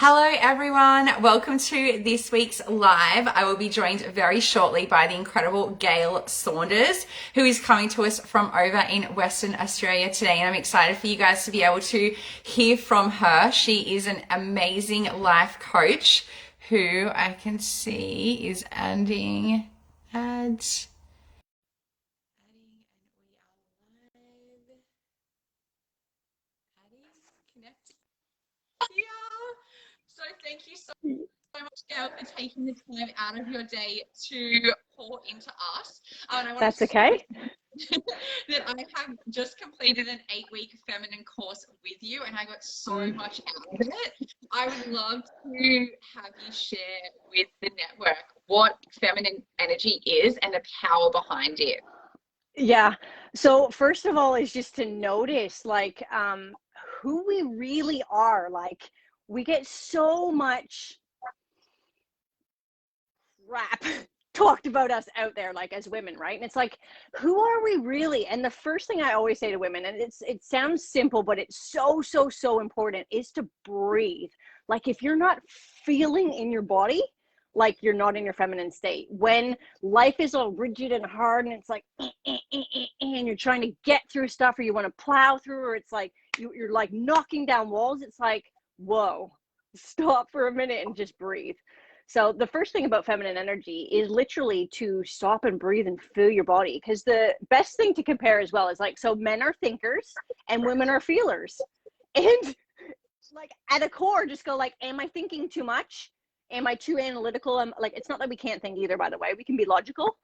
Hello everyone, welcome to this week's live. I will be joined very shortly by the incredible Gail Saunders, who is coming to us from over in Western Australia today, and I'm excited for you guys to be able to hear from her. She is an amazing life coach who I can see is adding ads. So thank you so much, Gail, for taking the time out of your day to pour into us. And I want That's to okay. that I have just completed an 8-week feminine course with you, and I got so much out of it. I would love to have you share with the network what feminine energy is and the power behind it. Yeah. So first of all is just to notice who we really are. Like we get so much crap talked about us out there, like as women, right? And it's like, who are we really? And the first thing I always say to women, and it sounds simple, but it's so important, is to breathe. Like if you're not feeling in your body, like you're not in your feminine state. When life is all rigid and hard and it's like and you're trying to get through stuff, or you want to plow through, or it's like you're like knocking down walls, it's like, whoa, stop for a minute and just breathe. So the first thing about feminine energy is literally to stop and breathe and feel your body. Because the best thing to compare as well is like, so men are thinkers and women are feelers. And like at a core, just go like, am I thinking too much? Am I too analytical? I'm like, it's not that we can't think either, by the way, we can be logical.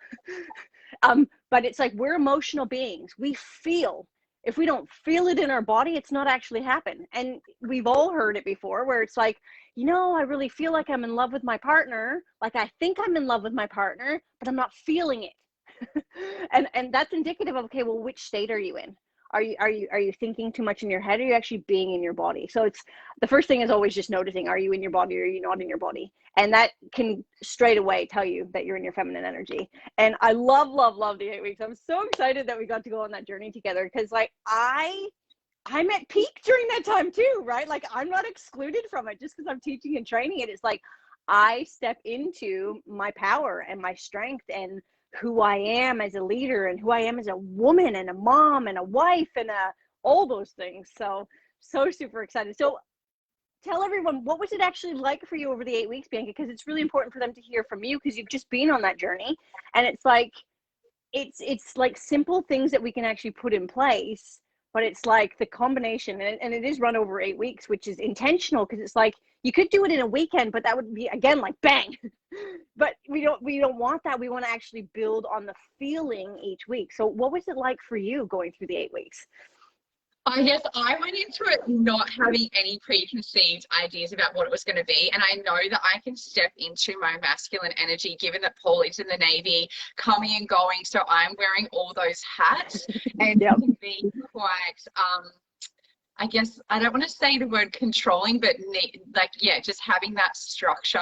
But it's like, we're emotional beings. We feel. If we don't feel it in our body, it's not actually happen. And we've all heard it before where it's like, I really feel like I'm in love with my partner. Like I think I'm in love with my partner, but I'm not feeling it. and that's indicative of, okay, well, which state are you in? Are you thinking too much in your head? Or are you actually being in your body? So it's the first thing is always just noticing, are you in your body or are you not in your body? And that can straight away tell you that you're in your feminine energy. And I love the 8 weeks. I'm so excited that we got to go on that journey together, because like I'm at peak during that time too, right? Like I'm not excluded from it just because I'm teaching and training it. It's like I step into my power and my strength and who I am as a leader and who I am as a woman and a mom and a wife and all those things. So super excited. So tell everyone, what was it actually like for you over the 8 weeks, Bianca? Because it's really important for them to hear from you, because you've just been on that journey. And it's like, it's like simple things that we can actually put in place, but it's like the combination, and it is run over 8 weeks, which is intentional, because it's like you could do it in a weekend, but that would be again like bang. But we don't want that. We want to actually build on the feeling each week. So what was it like for you going through the 8 weeks? I guess I went into it not having any preconceived ideas about what it was going to be. And I know that I can step into my masculine energy, given that Paul is in the Navy, coming and going. So I'm wearing all those hats and Yep. can be quite, I guess I don't want to say the word controlling, but just having that structure.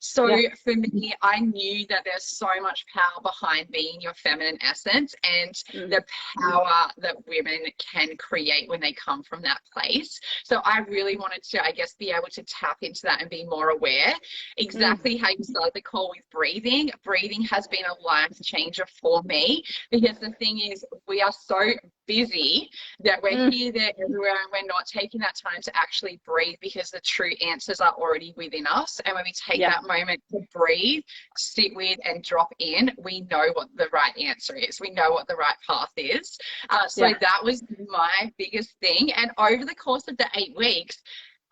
So Yeah. for me, I knew that there's so much power behind being your feminine essence and the power that women can create when they come from that place. So I really wanted to, I guess, be able to tap into that and be more aware. Exactly how you started the call with breathing. Breathing has been a life changer for me, because the thing is, we are so busy that we're here, there, everywhere, and we're not taking that time to actually breathe, because the true answers are already within us. And when we take that moment to breathe, sit with, and drop in, we know what the right answer is. We know what the right path is. That was my biggest thing. And over the course of the 8 weeks,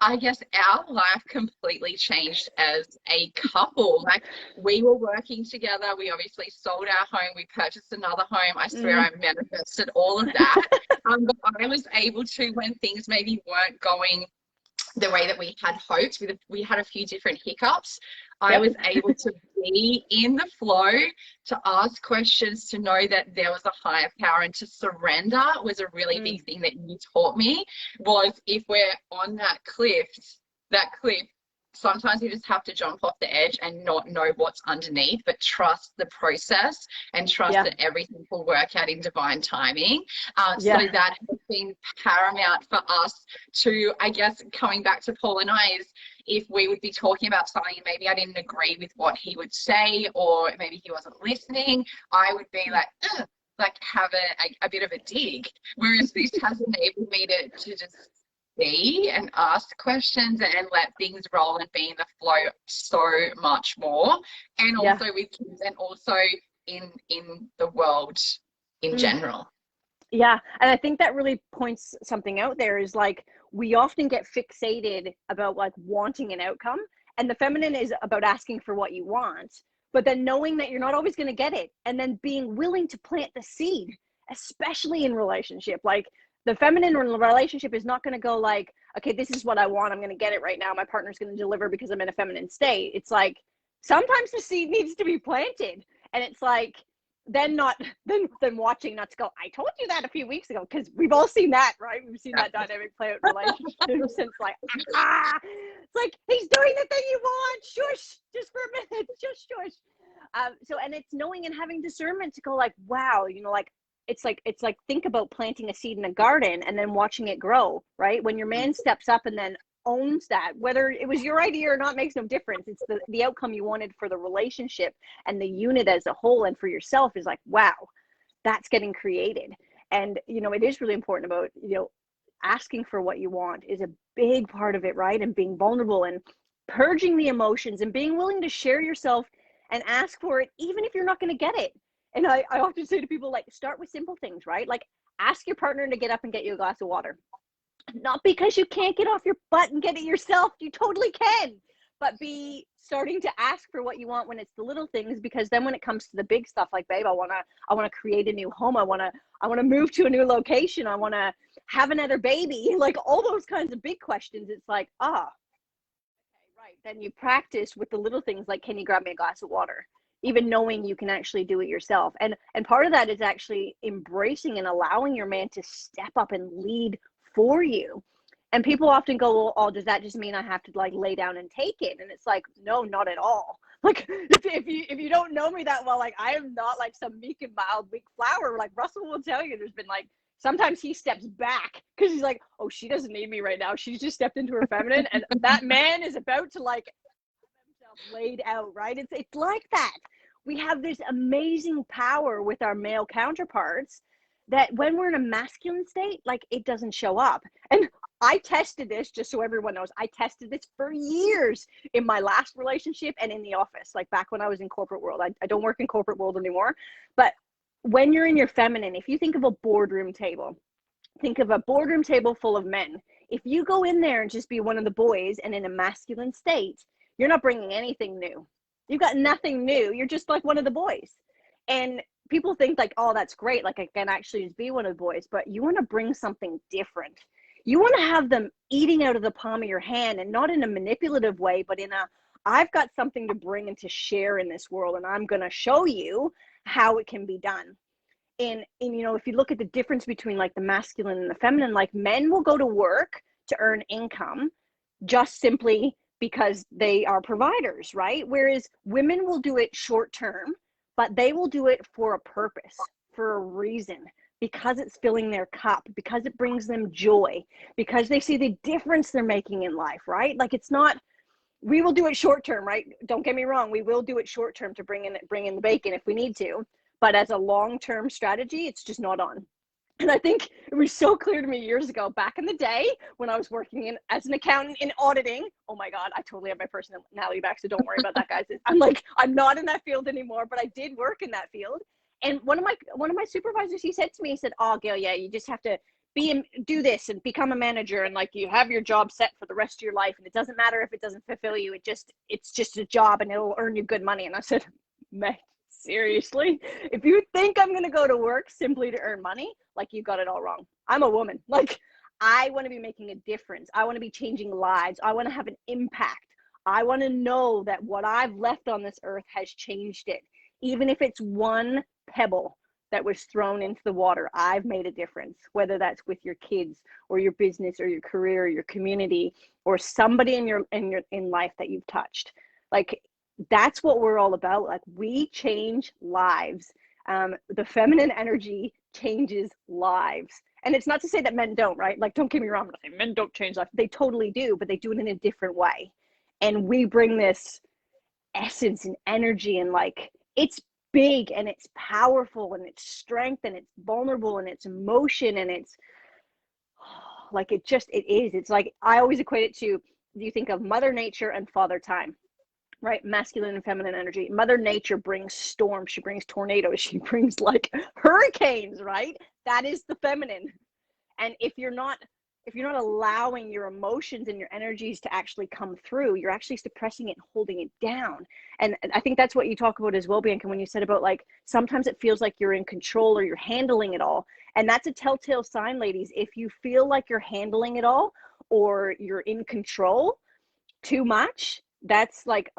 I guess our life completely changed as a couple. Like, we were working together. We obviously sold our home. We purchased another home. I swear I manifested all of that. But I was able to, when things maybe weren't going the way that we had hoped, we had a few different hiccups. I was able to be in the flow, to ask questions, to know that there was a higher power, and to surrender was a really big thing that you taught me. Was if we're on that cliff sometimes you just have to jump off the edge and not know what's underneath, but trust the process and trust that everything will work out in divine timing. So that has been paramount for us to, I guess, coming back to Paul and I, is if we would be talking about something and maybe I didn't agree with what he would say, or maybe he wasn't listening, I would be like, ugh, like have a bit of a dig. Whereas this has enabled me to just be and ask questions and let things roll and be in the flow so much more. And also with kids, and also in the world in general. Yeah. And I think that really points something out there, is like, we often get fixated about like wanting an outcome, and the feminine is about asking for what you want, but then knowing that you're not always going to get it, and then being willing to plant the seed, especially in relationship. Like, the feminine relationship is not going to go like, okay, this is what I want, I'm going to get it right now, my partner's going to deliver because I'm in a feminine state. It's like, sometimes the seed needs to be planted, and it's like, then watching, not to go, I told you that a few weeks ago, because we've all seen that, right? We've seen that dynamic play out in relationships since like, it's like, he's doing the thing you want, shush, just for a minute, just shush. So, and it's knowing and having discernment to go like, wow, you know, like, it's like think about planting a seed in a garden and then watching it grow, right? When your man steps up and then owns that, whether it was your idea or not makes no difference. It's the outcome you wanted for the relationship and the unit as a whole, and for yourself, is like, wow, that's getting created. And, you know, it is really important about, you know, asking for what you want is a big part of it, right? And being vulnerable and purging the emotions and being willing to share yourself and ask for it, even if you're not going to get it. And I often say to people, like, start with simple things, right? Like, ask your partner to get up and get you a glass of water. Not because you can't get off your butt and get it yourself, you totally can, but be starting to ask for what you want when it's the little things, because then when it comes to the big stuff, like, babe, I want to create a new home, I want to move to a new location, I want to have another baby, like all those kinds of big questions. It's like, okay, right. Then you practice with the little things, like, can you grab me a glass of water? Even knowing you can actually do it yourself. And part of that is actually embracing and allowing your man to step up and lead for you. And people often go, well, oh, does that just mean I have to like lay down and take it? And it's like, no, not at all. Like, if you don't know me that well, like, I am not like some meek and mild weak flower. Like, Russell will tell you, there's been like, sometimes he steps back because he's like, oh, she doesn't need me right now, she's just stepped into her feminine, and that man is about to like have himself laid out, right? It's like that. We have this amazing power with our male counterparts that when we're in a masculine state, like, it doesn't show up. And I tested this, just so everyone knows, I tested this for years in my last relationship and in the office, like back when I was in corporate world. I don't work in corporate world anymore, but when you're in your feminine, if you think of a boardroom table, think of a boardroom table full of men. If you go in there and just be one of the boys and in a masculine state, you're not bringing anything new. You've got nothing new. You're just like one of the boys. And people think like, oh, that's great, like, I can actually just be one of the boys, but you want to bring something different. You want to have them eating out of the palm of your hand, and not in a manipulative way, but in a, I've got something to bring and to share in this world, and I'm going to show you how it can be done. And you know, if you look at the difference between like the masculine and the feminine, like, men will go to work to earn income just simply because they are providers, right? Whereas women will do it short term, but they will do it for a purpose, for a reason, because it's filling their cup, because it brings them joy, because they see the difference they're making in life, right? Like, it's not, we will do it short term, right? Don't get me wrong, we will do it short term to bring in the bacon if we need to, but as a long-term strategy, it's just not on. And I think it was so clear to me years ago, back in the day when I was working as an accountant in auditing. Oh my God, I totally have my personality back, so don't worry about that, guys. I'm not in that field anymore, but I did work in that field. And one of my supervisors, he said to me, he said, oh, Gail, yeah, you just have to do this and become a manager, and like, you have your job set for the rest of your life, and it doesn't matter if it doesn't fulfill you. It's just a job, and it'll earn you good money. And I said, mate, seriously, if you think I'm going to go to work simply to earn money, like, you got it all wrong. I'm a woman. Like, I want to be making a difference. I want to be changing lives. I want to have an impact. I want to know that what I've left on this earth has changed it. Even if it's one pebble, that was thrown into the water, I've made a difference, whether that's with your kids or your business or your career or your community or somebody in life that you've touched. Like, that's what we're all about. Like, we change lives. The feminine energy changes lives. And it's not to say that men don't, right? Like, don't get me wrong, I'm not saying men don't change lives. They totally do, but they do it in a different way. And we bring this essence and energy, and like, it's big and it's powerful and it's strength and it's vulnerable and it's emotion and it's like, it is. It's like, I always equate it to, you think of Mother Nature and Father Time, right? Masculine and feminine energy. Mother Nature brings storms, she brings tornadoes, she brings like hurricanes, right? That is the feminine. And if you're not allowing your emotions and your energies to actually come through, you're actually suppressing it and holding it down. And I think that's what you talk about as well, Bianca, when you said about like, sometimes it feels like you're in control or you're handling it all. And that's a telltale sign, ladies. If you feel like you're handling it all or you're in control too much, that's like,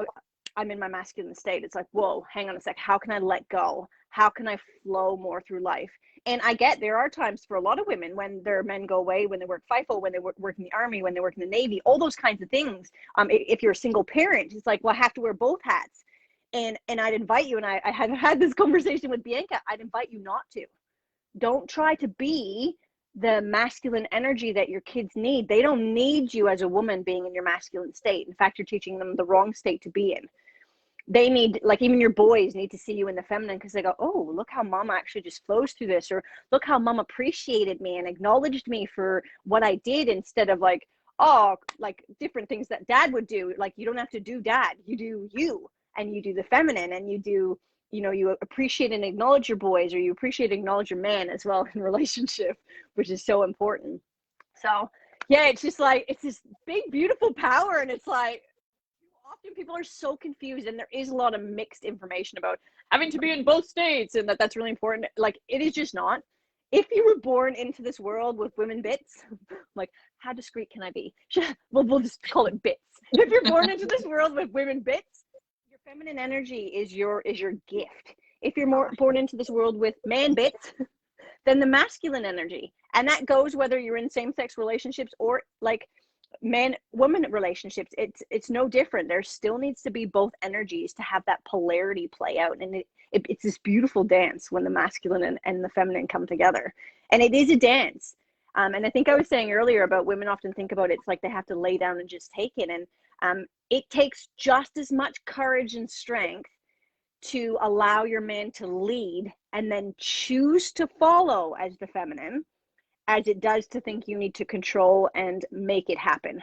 I'm in my masculine state. It's like, whoa, hang on a sec. How can I let go? How can I flow more through life? And I get there are times for a lot of women when their men go away, when they work FIFO, when they work in the Army, when they work in the Navy, all those kinds of things. If you're a single parent, it's like, well, I have to wear both hats. And I'd invite you, and I had this conversation with Bianca, I'd invite you not to. Don't try to be the masculine energy that your kids need. They don't need you as a woman being in your masculine state. In fact, you're teaching them the wrong state to be in. They need, like, even your boys need to see you in the feminine, because they go, oh, look how mama actually just flows through this, or look how mom appreciated me and acknowledged me for what I did, instead of like, oh, like different things that dad would do. Like, you don't have to do dad, you do you, and you do the feminine, and you do, you know, you appreciate and acknowledge your boys, or you appreciate and acknowledge your man as well in relationship, which is so important. So yeah, it's just like, it's this big beautiful power, and it's like, often people are so confused, and there is a lot of mixed information about having to be in both states, and that's really important. Like, it is just not. If you were born into this world with women bits, like, how discreet can I be? Well, we'll just call it bits. If you're born into this world with women bits, your feminine energy is your gift. If you're born into this world with man bits, then the masculine energy, and that goes whether you're in same-sex relationships or like man woman relationships. It's no different. There still needs to be both energies to have that polarity play out, and it's this beautiful dance when the masculine and the feminine come together. And it is a dance. And I think I was saying earlier about women often think about it's like they have to lay down and just take it, and it takes just as much courage and strength to allow your man to lead and then choose to follow as the feminine, as it does to think you need to control and make it happen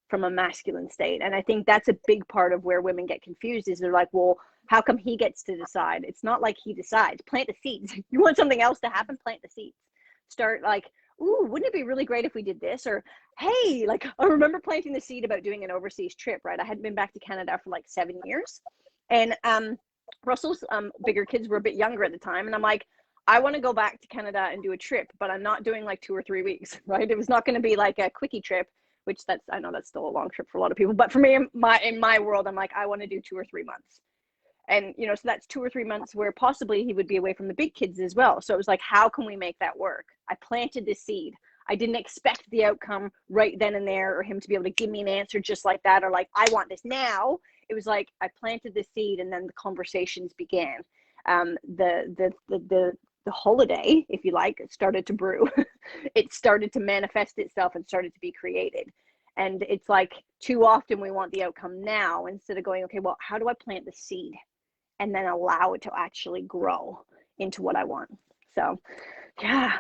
from a masculine state. And I think that's a big part of where women get confused, is they're like, well, how come he gets to decide? It's not like he decides. Plant the seeds. You want something else to happen? Plant the seeds. Start like, ooh, wouldn't it be really great if we did this? Or, hey, like, I remember planting the seed about doing an overseas trip, right? I hadn't been back to Canada for like 7 years. And Russell's bigger kids were a bit younger at the time. And I'm like, I want to go back to Canada and do a trip, but I'm not doing like 2 or 3 weeks, right? It was not going to be like a quickie trip, which I know that's still a long trip for a lot of people. But for me, in my world, I'm like, I want to do 2 or 3 months. And, you know, so that's 2 or 3 months where possibly he would be away from the big kids as well. So it was like, how can we make that work? I planted the seed. I didn't expect the outcome right then and there, or him to be able to give me an answer just like that, or like, I want this now. It was like, I planted the seed, and then the conversations began. The holiday, if you like, it started to brew. It started to manifest itself and started to be created. And it's like, too often we want the outcome now, instead of going, okay, well, how do I plant the seed and then allow it to actually grow into what I want? So yeah.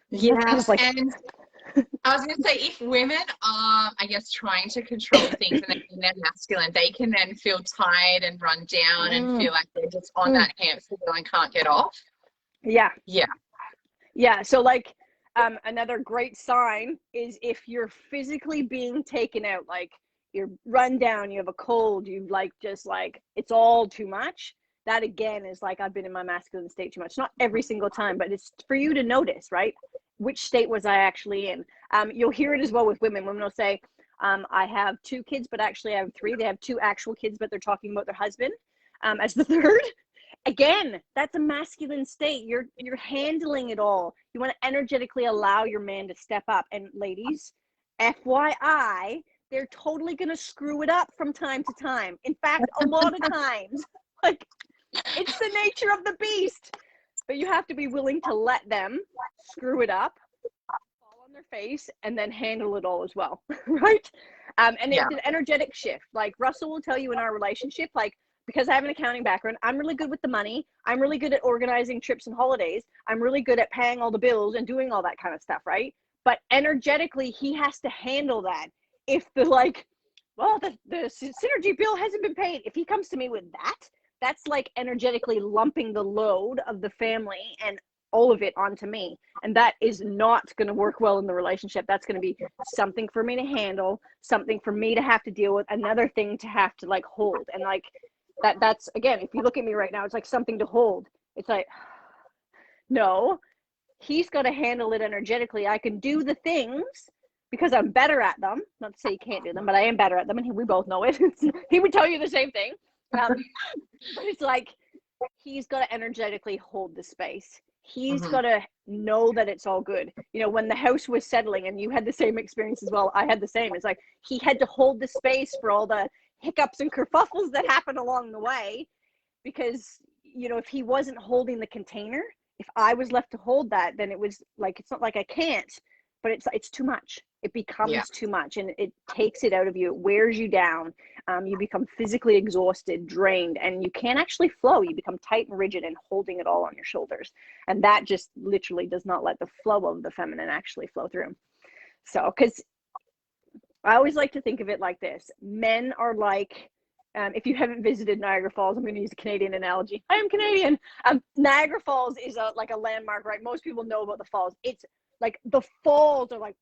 Yes, kind of like, and I was going to say, if women are, I guess, trying to control things and they're masculine, they can then feel tired and run down and feel like they're just on that hamster wheel and can't get off. Yeah. Yeah. Yeah. So like, another great sign is if you're physically being taken out, like you're run down, you have a cold, you like, just like, it's all too much. That again is like, I've been in my masculine state too much. Not every single time, but it's for you to notice, right? Which state was I actually in? You'll hear it as well with women. Women will say, I have 2 kids, but actually I have 3. They have 2 actual kids, but they're talking about their husband as the third. again, that's a masculine state. You're handling it all. You want to energetically allow your man to step up. And ladies, FYI, they're totally going to screw it up from time to time. In fact, a lot of times, like, it's the nature of the beast. But you have to be willing to let them screw it up, fall on their face, and then handle it all as well, right? And it's an energetic shift. Like Russell will tell you in our relationship, like, because I have an accounting background, I'm really good with the money. I'm really good at organizing trips and holidays. I'm really good at paying all the bills and doing all that kind of stuff, right? But energetically, he has to handle that. If the synergy bill hasn't been paid, if he comes to me with that, that's like energetically lumping the load of the family and all of it onto me. And that is not going to work well in the relationship. That's going to be something for me to handle, something for me to have to deal with, another thing to have to like hold. And like that's, again, if you look at me right now, it's like something to hold. It's like, no, he's got to handle it energetically. I can do the things because I'm better at them. Not to say you can't do them, but I am better at them. And we both know it. He would tell you the same thing. But it's like, he's got to energetically hold the space. He's got to know that it's all good. You know, when the house was settling, and you had the same experience as well, I had the same. It's like he had to hold the space for all the hiccups and kerfuffles that happened along the way, because, you know, if he wasn't holding the container, if I was left to hold that, then it was like, it's not like I can't, but it's too much. It becomes too much, and it takes it out of you. It wears you down. You become physically exhausted, drained, and you can't actually flow. You become tight and rigid and holding it all on your shoulders. And that just literally does not let the flow of the feminine actually flow through. So, because I always like to think of it like this. Men are like, if you haven't visited Niagara Falls, I'm going to use a Canadian analogy. I am Canadian. Niagara Falls is like a landmark, right? Most people know about the falls. It's like the falls are like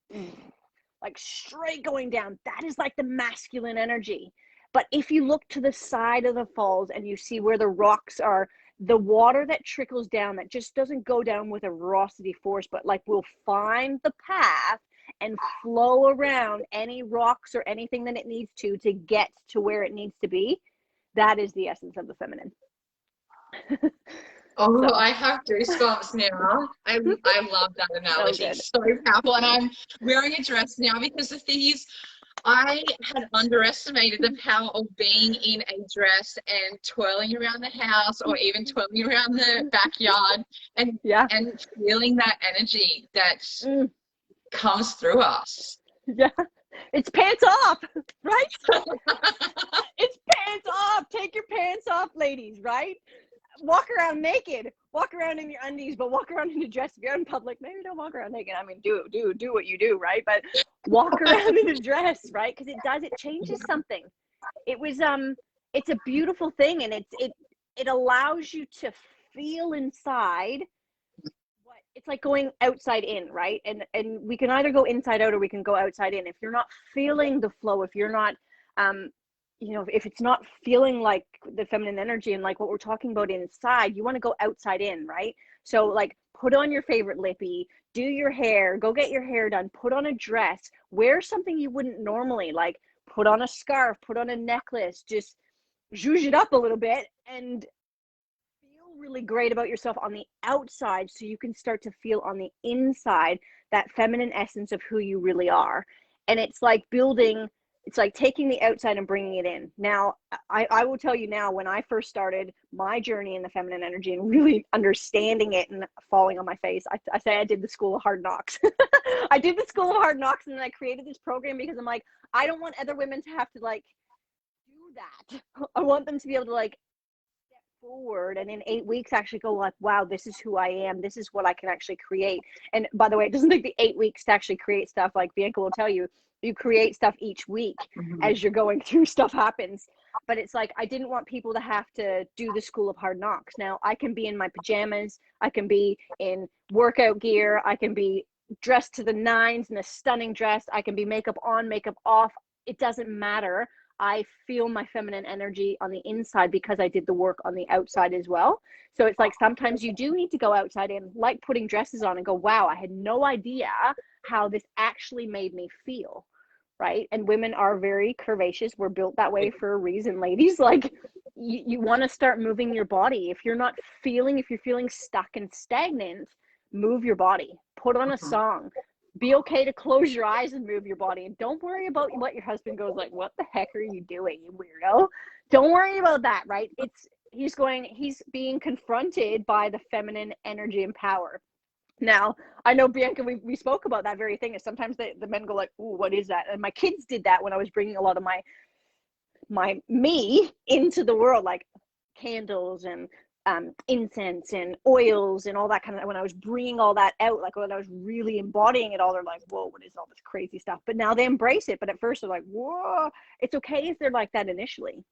straight going down. That is like the masculine energy. But if you look to the side of the falls and you see where the rocks are, the water that trickles down, that just doesn't go down with a velocity force, but like will find the path and flow around any rocks or anything that it needs to get to where it needs to be. That is the essence of the feminine. Oh, so. I have goosebumps now. I love that analogy. So powerful. And I'm wearing a dress now because the thing is, I had underestimated the power of being in a dress and twirling around the house, or even twirling around the backyard, and feeling that energy that comes through us. Yeah. It's pants off, right? It's pants off. Take your pants off, ladies, right? Walk around naked. Walk around in your undies, but walk around in a dress. If you're in public, maybe don't walk around naked. I mean, do what you do, right? But walk around in a dress, right? Because it changes something. It was it's a beautiful thing, and it allows you to feel inside. It's like going outside in, right? And we can either go inside out, or we can go outside in. If you're not feeling the flow, if you're not you know, if it's not feeling like the feminine energy and like what we're talking about inside, you want to go outside in, right? So like, put on your favorite lippy, do your hair, go get your hair done, put on a dress, wear something you wouldn't normally, like put on a scarf, put on a necklace, just zhuzh it up a little bit and feel really great about yourself on the outside, so you can start to feel on the inside that feminine essence of who you really are. And it's like building, it's like taking the outside and bringing it in. Now, I will tell you now, when I first started my journey in the feminine energy and really understanding it and falling on my face, I say I did the School of Hard Knocks. I did the School of Hard Knocks, and then I created this program because I'm like, I don't want other women to have to like do that. I want them to be able to like step forward and in 8 weeks actually go like, wow, this is who I am. This is what I can actually create. And by the way, it doesn't take the 8 weeks to actually create stuff. Like Bianca will tell you, you create stuff each week as you're going through, stuff happens. But it's like, I didn't want people to have to do the School of Hard Knocks. Now I can be in my pajamas, I can be in workout gear, I can be dressed to the nines in a stunning dress, I can be makeup on, makeup off. It doesn't matter. I feel my feminine energy on the inside because I did the work on the outside as well. So it's like, sometimes you do need to go outside in, like putting dresses on and go, wow, I had no idea how this actually made me feel, right? And women are very curvaceous. We're built that way for a reason, ladies. Like, you want to start moving your body. If you're feeling stuck and stagnant, move your body, put on a song, be okay to close your eyes and move your body. And don't worry about what your husband goes like, what the heck are you doing, you weirdo? Don't worry about that, right? He's being confronted by the feminine energy and power. Now, I know, Bianca, we spoke about that very thing. Is sometimes the men go like, ooh, what is that? And my kids did that when I was bringing a lot of my me into the world, like candles and incense and oils and all that kind of, when I was bringing all that out, like when I was really embodying it all, they're like, whoa, what is all this crazy stuff? But now they embrace it. But at first they're like, whoa, it's okay if they're like that initially.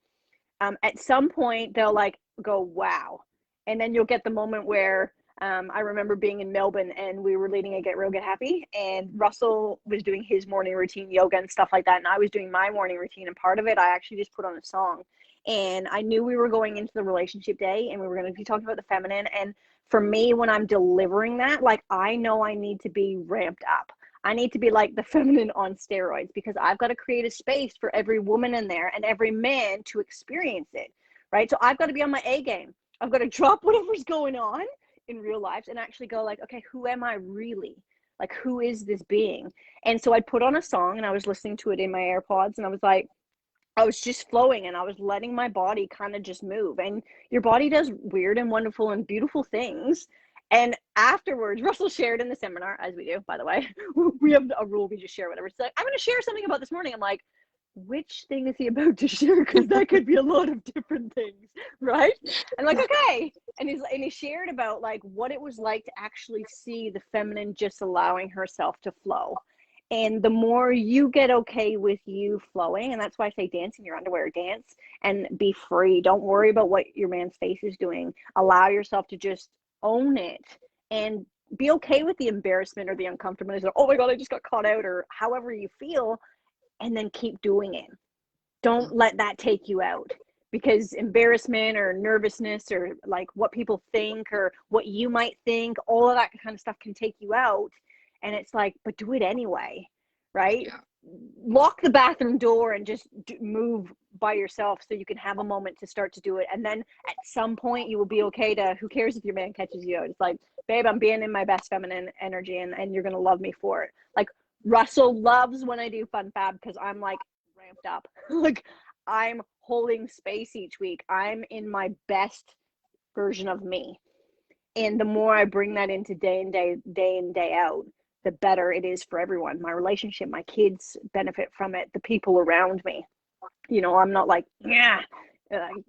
At some point they'll like go, wow. And then you'll get the moment where I remember being in Melbourne and we were leading a Get Real, Get Happy, and Russell was doing his morning routine, yoga and stuff like that. And I was doing my morning routine, and part of it, I actually just put on a song. And I knew we were going into the relationship day and we were going to be talking about the feminine. And for me, when I'm delivering that, like, I know I need to be ramped up. I need to be like the feminine on steroids, because I've got to create a space for every woman in there and every man to experience it, right? So I've got to be on my A game. I've got to drop whatever's going on in real life and actually go like, okay, who am I really? Like, who is this being? And so I put on a song and I was listening to it in my AirPods, and I was just flowing and I was letting my body kind of just move. And your body does weird and wonderful and beautiful things. And afterwards, Russell shared in the seminar, as we do, by the way, we have a rule, we just share whatever. So like, I'm going to share something about this morning. I'm like, which thing is he about to share? Because that could be a lot of different things, right? I'm like, okay. And he shared about like what it was like to actually see the feminine just allowing herself to flow. And the more you get okay with you flowing, and that's why I say dance in your underwear, dance and be free. Don't worry about what your man's face is doing. Allow yourself to just own it and be okay with the embarrassment or the uncomfortableness, or, oh my God, I just got caught out, or however you feel, and then keep doing it. Don't let that take you out, because embarrassment or nervousness or like what people think or what you might think, all of that kind of stuff can take you out. And it's like, but do it anyway, right? Yeah. Lock the bathroom door and just move by yourself so you can have a moment to start to do it. And then at some point you will be okay to, who cares if your man catches you out? It's like, babe, I'm being in my best feminine energy and you're going to love me for it. Like, Russell loves when I do Fun Fab because I'm like ramped up. Like, I'm holding space each week. I'm in my best version of me. And the more I bring that into day in, day out, the better it is for everyone. My relationship, my kids benefit from it, the people around me. You know, I'm not like, yeah,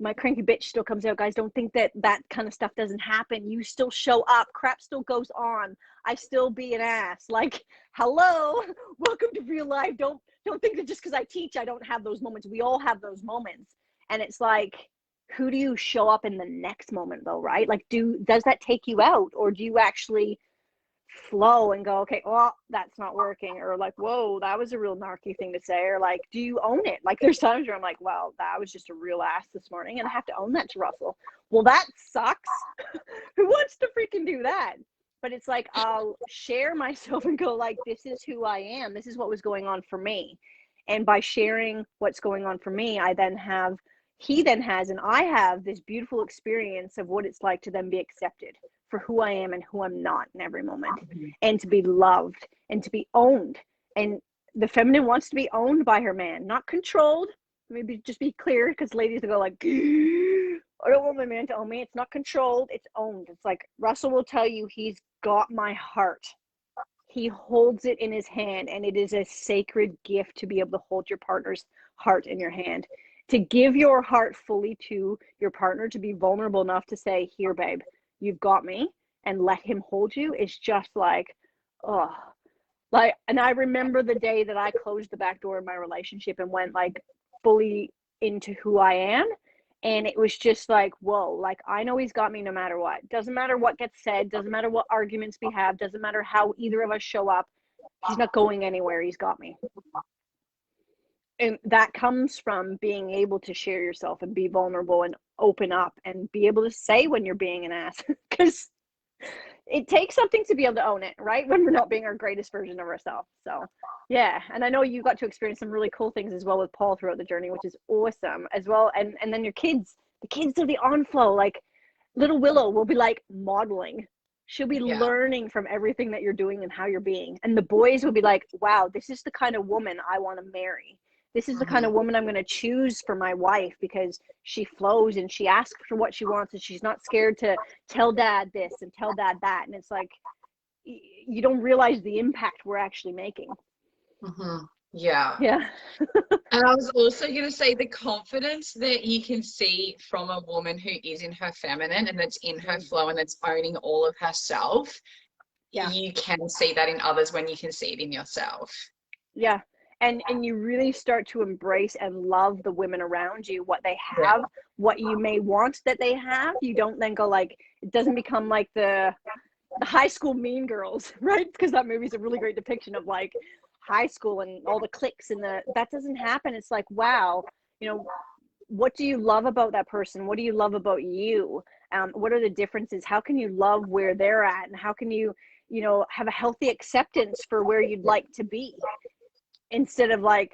my cranky bitch still comes out. Guys, don't think that kind of stuff doesn't happen. You still show up. Crap still goes on. I still be an ass. Like, hello, welcome to real life. Don't think that just because I teach, I don't have those moments. We all have those moments. And it's like, who do you show up in the next moment though, right? Like, does that take you out, or do you actually flow and go, okay, well, that's not working, or like, whoa, that was a real narky thing to say, or like, do you own it? Like, there's times where I'm like, well, that was just a real ass this morning and I have to own that to Russell. Well, that sucks. Who wants to freaking do that? But it's like, I'll share myself and go like, this is who I am. This is what was going on for me. And by sharing what's going on for me, he then has, and I have this beautiful experience of what it's like to then be accepted for who I am and who I'm not in every moment, and to be loved and to be owned. And the feminine wants to be owned by her man, not controlled. Maybe just be clear, because ladies will go like, I don't want my man to own me. It's not controlled, it's owned. It's like, Russell will tell you, he's got my heart. He holds it in his hand, and it is a sacred gift to be able to hold your partner's heart in your hand. To give your heart fully to your partner, to be vulnerable enough to say, here, babe, you've got me, and let him hold you, is just like, oh. Like, and I remember the day that I closed the back door in my relationship and went like fully into who I am. And it was just like, whoa, like, I know he's got me no matter what. Doesn't matter what gets said, doesn't matter what arguments we have, doesn't matter how either of us show up. He's not going anywhere. He's got me. And that comes from being able to share yourself and be vulnerable and open up and be able to say when you're being an ass, because it takes something to be able to own it, right? When we're not being our greatest version of ourselves. So yeah. And I know you got to experience some really cool things as well with Paul throughout the journey, which is awesome as well. And then your kids, the kids are the on flow. Like little Willow will be like modeling. She'll be learning from everything that you're doing and how you're being. And the boys will be like, wow, this is the kind of woman I want to marry. This is the kind of woman I'm going to choose for my wife, because she flows and she asks for what she wants and she's not scared to tell dad this and tell dad that. And it's like, you don't realize the impact we're actually making. Yeah. And I was also going to say, the confidence that you can see from a woman who is in her feminine and that's in her flow and that's owning all of herself, you can see that in others when you can see it in yourself. Yeah. And you really start to embrace and love the women around you, what they have, what you may want that they have. You don't then go like, it doesn't become like the High School Mean Girls, right? Because that movie's a really great depiction of like high school and all the cliques and that doesn't happen. It's like, wow, you know, what do you love about that person? What do you love about you? What are the differences? How can you love where they're at? And how can you, you know, have a healthy acceptance for where you'd like to be, instead of like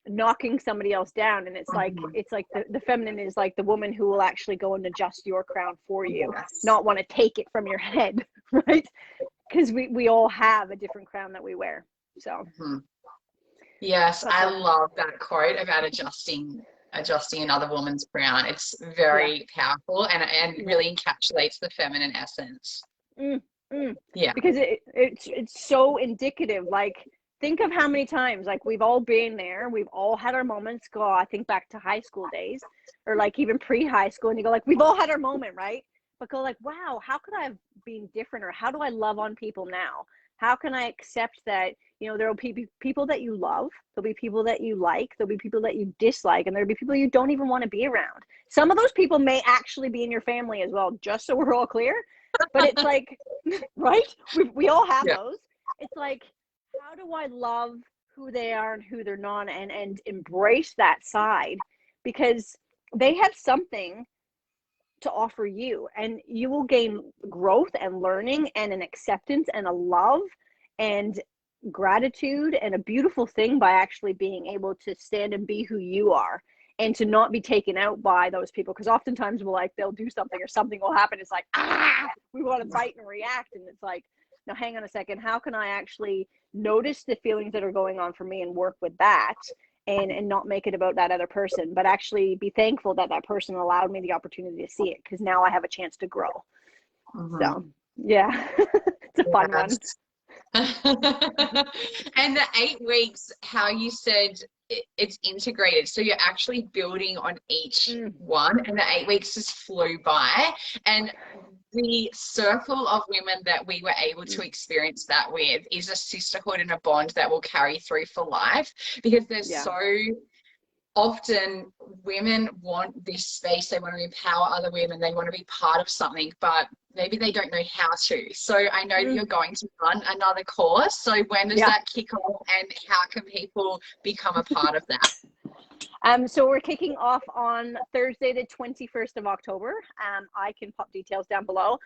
knocking somebody else down? And it's like the feminine is like the woman who will actually go and adjust your crown for you, not want to take it from your head, right? Because we all have a different crown that we wear. So yes, I love that quote about adjusting another woman's crown. It's very powerful and really encapsulates the feminine essence. Because it's so indicative. Like, think of how many times, like, we've all been there. We've all had our moments. Go, I think back to high school days, or like even pre-high school, and you go like, we've all had our moment, right? But go like, wow, how could I have been different? Or how do I love on people now? How can I accept that, you know, there will be people that you love, there'll be people that you like, there'll be people that you dislike, and there'll be people you don't even want to be around. Some of those people may actually be in your family as well, just so we're all clear. But it's like, right? We all have those. It's like, how do I love who they are and who they're not, and embrace that side, because they have something to offer you, and you will gain growth and learning and an acceptance and a love and gratitude and a beautiful thing by actually being able to stand and be who you are, and to not be taken out by those people. Because oftentimes they'll do something or something will happen. It's like, we want to bite and react. And it's like, now hang on a second. How can I actually notice the feelings that are going on for me and work with that, and not make it about that other person, but actually be thankful that that person allowed me the opportunity to see it, because now I have a chance to grow. So yeah, it's a fun one. And the 8 weeks, how you said it's integrated, so you're actually building on each one, and the 8 weeks just flew by. And the circle of women that we were able to experience that with is a sisterhood and a bond that will carry through for life, because there's so often women want this space, they want to empower other women, they want to be part of something, but maybe they don't know how to. So I know that you're going to run another course. So when does that kick off, and how can people become a part of that? So we're kicking off on Thursday, the 21st of October. I can pop details down below.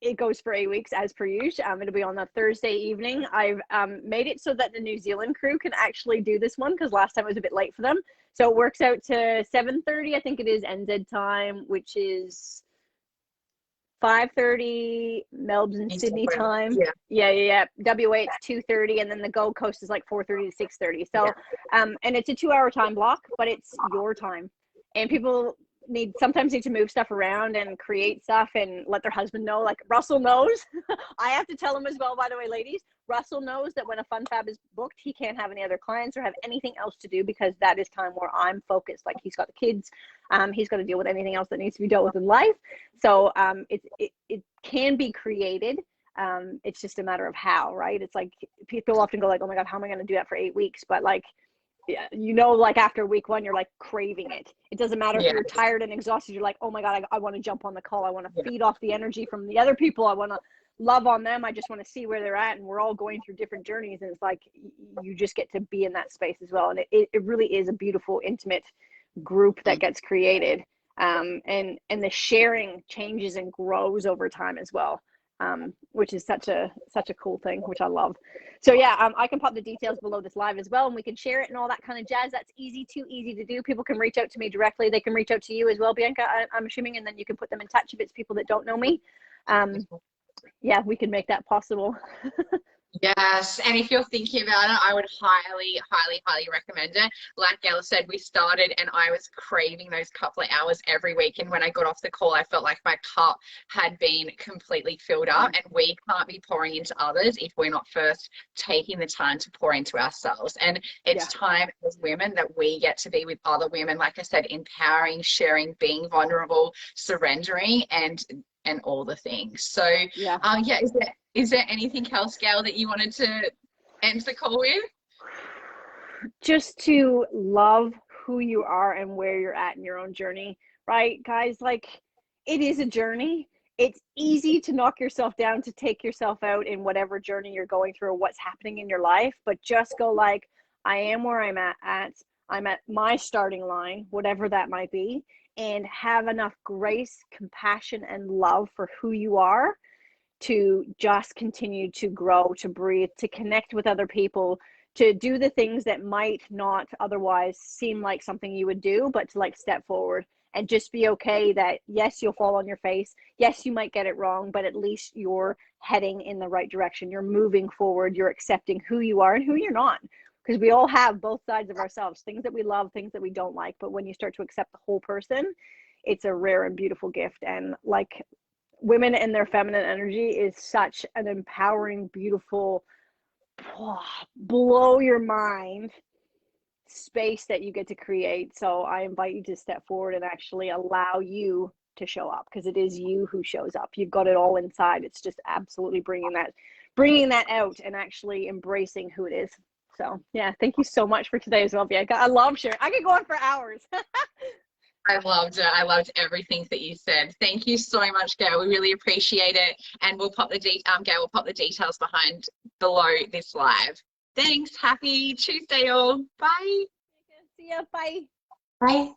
It goes for 8 weeks as per usual. It'll be on a Thursday evening. I've made it so that the New Zealand crew can actually do this one, because last time it was a bit late for them. So it works out to 7:30, I think it is, NZ time, which is 5:30 Melbourne, Sydney time. Yeah. WA it's 2:30, and then the Gold Coast is like 4:30 to 6:30. So and it's a 2-hour time block, but it's your time. And people sometimes need to move stuff around and create stuff and let their husband know. Like Russell knows. I have to tell him as well, by the way, ladies. Russell knows that when a Fun Fab is booked, he can't have any other clients or have anything else to do, because that is time where I'm focused. Like, he's got the kids, he's got to deal with anything else that needs to be dealt with in life. So it can be created. It's just a matter of how, right? It's like people often go like, oh my God, how am I going to do that for 8 weeks? But like, you know, like after week 1, you're like craving it. It doesn't matter if you're tired and exhausted. You're like, oh my God, I want to jump on the call. I want to feed off the energy from the other people. I want to love on them. I just want to see where they're at. And we're all going through different journeys. And it's like, you just get to be in that space as well. And it really is a beautiful, intimate group that gets created. And the sharing changes and grows over time as well. which is such a cool thing, which I love. So yeah, I can pop the details below this live as well, and we can share it and all that kind of jazz. That's too easy to do. People can reach out to me directly. They can reach out to you as well, Bianca, I'm assuming, and then you can put them in touch if it's people that don't know me. Yeah, we can make that possible. Yes, and if you're thinking about it, I would highly, highly, highly recommend it. Like Gail said, we started and I was craving those couple of hours every week. And when I got off the call, I felt like my cup had been completely filled up. And we can't be pouring into others if we're not first taking the time to pour into ourselves. And it's time as women that we get to be with other women, like I said, empowering, sharing, being vulnerable, surrendering, and all the things. So is there anything else, Gail, that you wanted to end the call with? Just to love who you are and where you're at in your own journey, right, guys? Like, it is a journey. It's easy to knock yourself down, to take yourself out in whatever journey you're going through or what's happening in your life, but just go like, I am where I'm at. I'm at my starting line, whatever that might be, and have enough grace, compassion, and love for who you are to just continue to grow, to breathe, to connect with other people, to do the things that might not otherwise seem like something you would do, but to like step forward and just be okay that yes, you'll fall on your face. Yes, you might get it wrong, but at least you're heading in the right direction. You're moving forward. You're accepting who you are and who you're not. Because we all have both sides of ourselves, things that we love, things that we don't like. But when you start to accept the whole person, it's a rare and beautiful gift. And like, women and their feminine energy is such an empowering, beautiful, blow your mind space that you get to create. So I invite you to step forward and actually allow you to show up, because it is you who shows up. You've got it all inside. It's just absolutely bringing that out and actually embracing who it is. So yeah, thank you so much for today as well, Bianca. I love sharing. I could go on for hours. I loved it. I loved everything that you said. Thank you so much, Gail. We really appreciate it. And we'll pop the Gail will pop the details below this live. Thanks. Happy Tuesday, all. Bye. See ya. Bye. Bye.